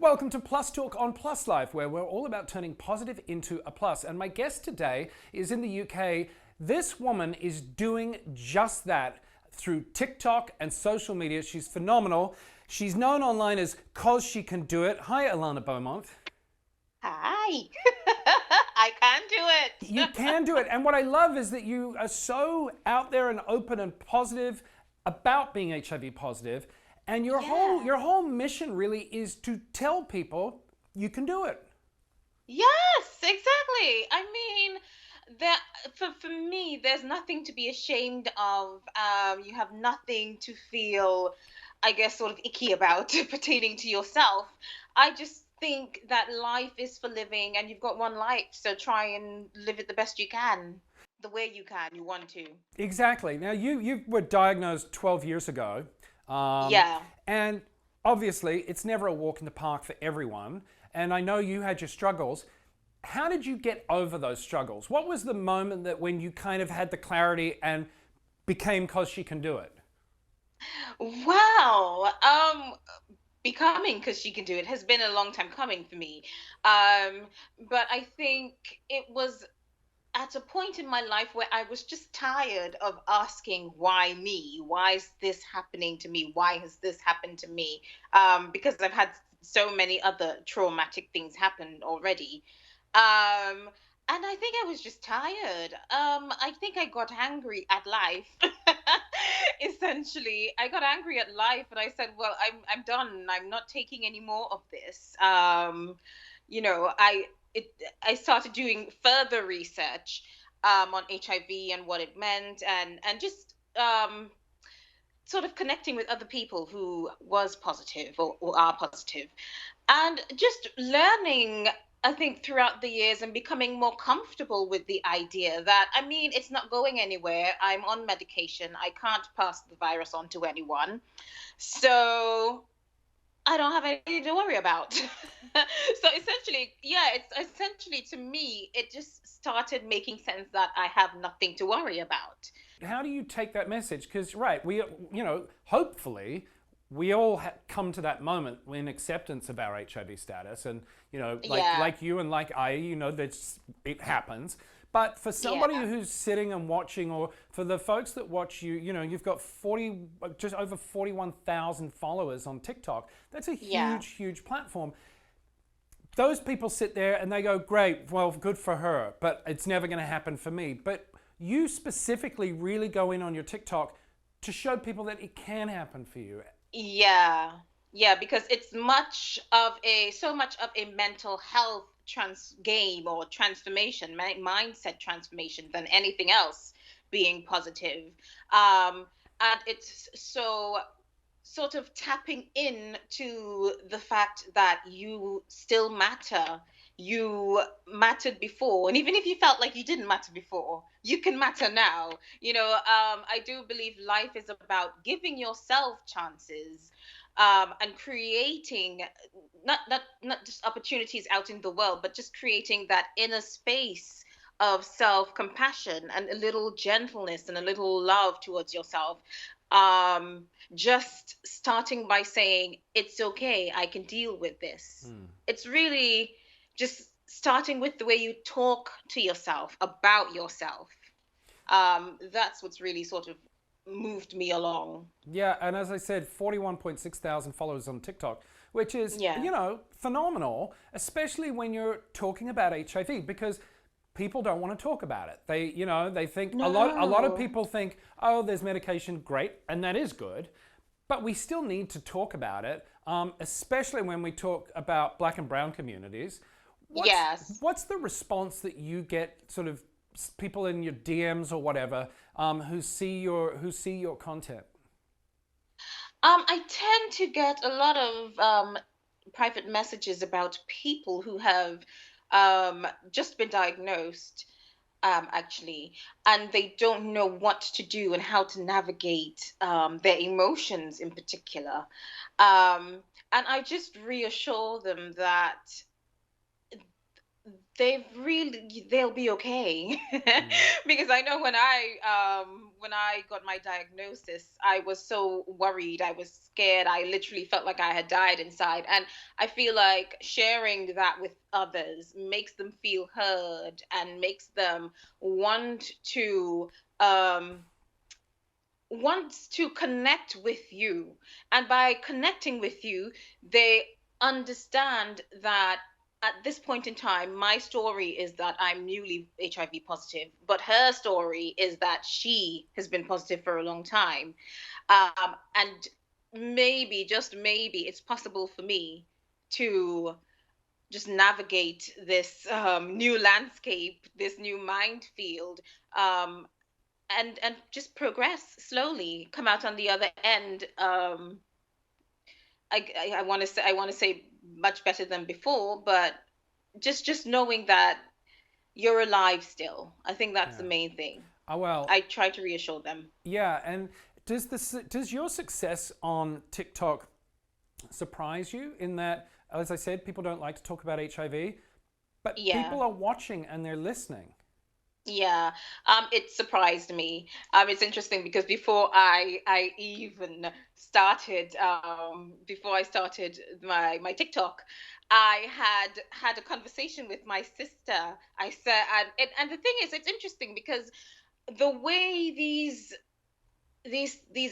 Welcome to Plus Talk on Plus Life, where we're all about turning positive into a plus. And my guest today is in the UK. This woman is doing just that through TikTok and social media. She's phenomenal. She's known online as Cause She Can Do It. Hi, Alana Beaumont. Hi. I can do You it. can do it. And what I love is that you are so out there and open and positive about being HIV positive. And your whole Yeah. your whole mission really is to tell people you can do it. Yes, exactly. I mean, that for me, there's nothing to be ashamed of. You have nothing to feel, I guess, sort of icky about pertaining to yourself. I just think that life is for living and you've got one life, so try and live it the best you can, the way you can, you want to. Exactly. Now you were diagnosed 12 years ago, um, Yeah. and obviously it's never a walk in the park for everyone. And I know you had your struggles. How did you get over those struggles? What was the moment that when you kind of had the clarity and became Cause She Can Do It? Wow. Becoming because she can do it has been a long time coming for me. Um, but I think it was at a point in my life where I was just tired of asking why me? Why is this happening to me? Why has this happened to me? Because I've had so many other traumatic things happen already. Um, and I think I was just tired. I think I got angry at life. Essentially, I got angry at life, and I said, "Well, I'm done. I'm not taking any more of this." You know, I it I started doing further research on HIV and what it meant, and just sort of connecting with other people who was positive or are positive, and just learning, I think, throughout the years and becoming more comfortable with the idea that, I mean, it's not going anywhere. I'm on medication. I can't pass the virus on to anyone. So I don't have anything to worry about. So essentially, yeah, it's essentially, to me, it just started making sense that I have nothing to worry about. How do you take that message? Because right, hopefully we all come to that moment in acceptance of our HIV status, and Yeah, like you and like I, that it happens. But for somebody yeah, who's sitting and watching, or for the folks that watch you, you've got just over 41,000 followers on TikTok. That's a yeah. huge platform. Those people sit there and they go, great, well, good for her, but it's never going to happen for me. But you specifically really go in on your TikTok to show people that it can happen for you. Yeah, yeah, because it's so much of a mental health game or transformation, mindset transformation than anything else being positive. Um, and it's so sort of tapping in to the fact that you still matter. You mattered before, and even if you felt like you didn't matter before, you can matter now. I do believe life is about giving yourself chances, and creating not just opportunities out in the world, but just creating that inner space of self compassion and a little gentleness and a little love towards yourself. Just starting by saying, it's okay, I can deal with this. It's really just starting with the way you talk to yourself about yourself. That's what's really sort of moved me along. Yeah, and as I said, 41.6 thousand followers on TikTok, which is, Yeah. phenomenal, especially when you're talking about HIV, because people don't want to talk about it. They think a lot of No. people think, oh, there's medication, great, and that is good, but we still need to talk about it, especially when we talk about Black and Brown communities. What's Yes. what's the response that you get, sort of people in your DMs or whatever, who see your content? I tend to get a lot of private messages about people who have just been diagnosed, actually, and they don't know what to do and how to navigate their emotions in particular. And I just reassure them that they'll be okay. Because I know when I when I got my diagnosis, I was so worried. I was scared. I literally felt like I had died inside. And I feel like sharing that with others makes them feel heard and makes them want to um wants to connect with you. And by connecting with you, they understand that at this point in time, my story is that I'm newly HIV positive, but her story is that she has been positive for a long time. And maybe, just maybe, it's possible for me to just navigate this new landscape, this new minefield, um, and just progress slowly, come out on the other end. I want to say, much better than before, but just knowing that you're alive still. I think that's the Yeah. main thing. Oh, well, I try to reassure them. yeah. And does your success on TikTok surprise you in that, as I said, people don't like to talk about HIV, but Yeah. people are watching and they're listening? Yeah, it surprised me. It's interesting because before I even started, before I started my TikTok, I had a conversation with my sister. I said, and the thing is, it's interesting because the way these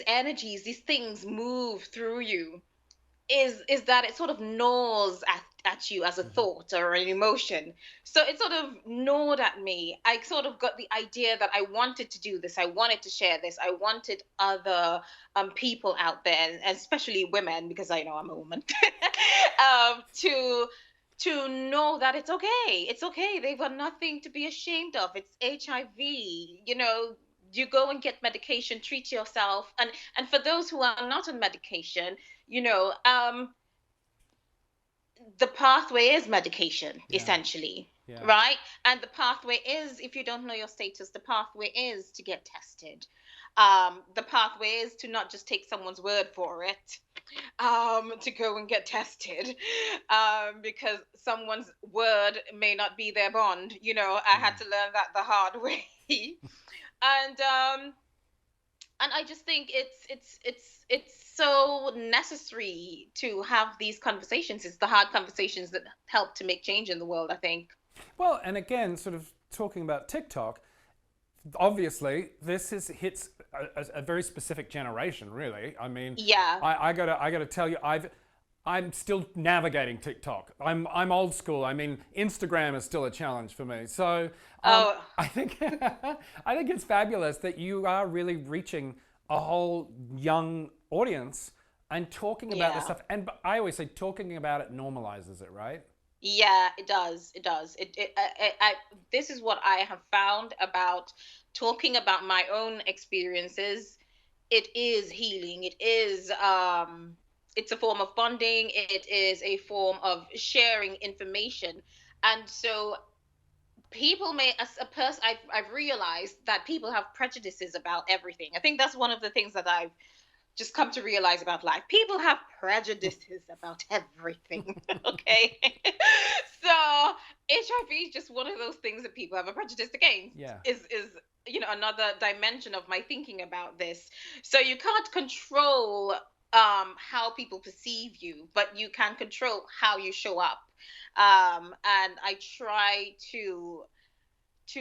energies, these things move through you is that it sort of gnaws at you as a Hmm. thought or an emotion. So it sort of gnawed at me. I sort of got the idea that I wanted to do this. I wanted to share this. I wanted other people out there, and especially women, because I know I'm a woman, to know that it's okay. It's okay. They've got nothing to be ashamed of. It's HIV. You go and get medication, treat yourself, and for those who are not on medication, you know, the pathway is medication, Yeah, essentially, yeah. right? And the pathway is, if you don't know your status, the pathway is to get tested. The pathway is to not just take someone's word for it, to go and get tested, because someone's word may not be their bond. I had Mm. to learn that the hard way. And I just think it's so necessary to have these conversations. It's the hard conversations that help to make change in the world, I think. Well, and again, sort of talking about TikTok, obviously this hits a very specific generation, really. I mean, Yeah. I gotta tell you, I'm still navigating TikTok. I'm old school. I mean, Instagram is still a challenge for me. So Oh, I think I think it's fabulous that you are really reaching a whole young audience and talking about this yeah. stuff. And I always say talking about it normalizes it, right? Yeah, it does. It does. This is what I have found about talking about my own experiences. It is healing. It's a form of bonding. It is a form of sharing information. And so people may, as a person, I've realized that people have prejudices about everything. I think that's one of the things that I've just come to realize about life. People have prejudices about everything. Okay. So HIV is just one of those things that people have a prejudice against. Yeah. Is another dimension of my thinking about this. So you can't control how people perceive you, but you can control how you show up. And I try to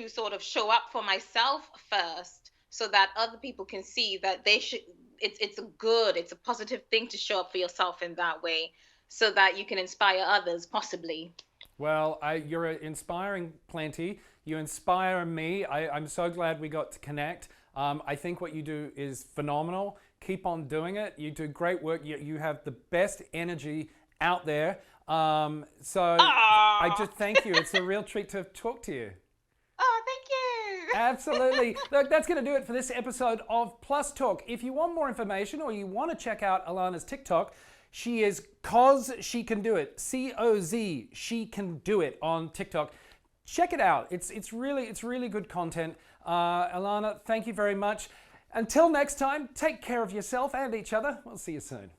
sort of show up for myself first, so that other people can see that they should, it's a positive thing to show up for yourself in that way, so that you can inspire others, possibly. Well, you're inspiring plenty. You inspire me. I'm so glad we got to connect. I think what you do is phenomenal. Keep on doing it. You do great work. You have the best energy out there. So I Oh, just thank you. It's a real treat to talk to you. oh, thank you. Absolutely. Look, that's going to do it for this episode of Plus Talk. If you want more information or you want to check out Alana's TikTok, she is Cause She Can Do It. COZ She Can Do It on TikTok. Check it out. It's really good content. Alana, thank you very much. Until next time, take care of yourself and each other. We'll see you soon.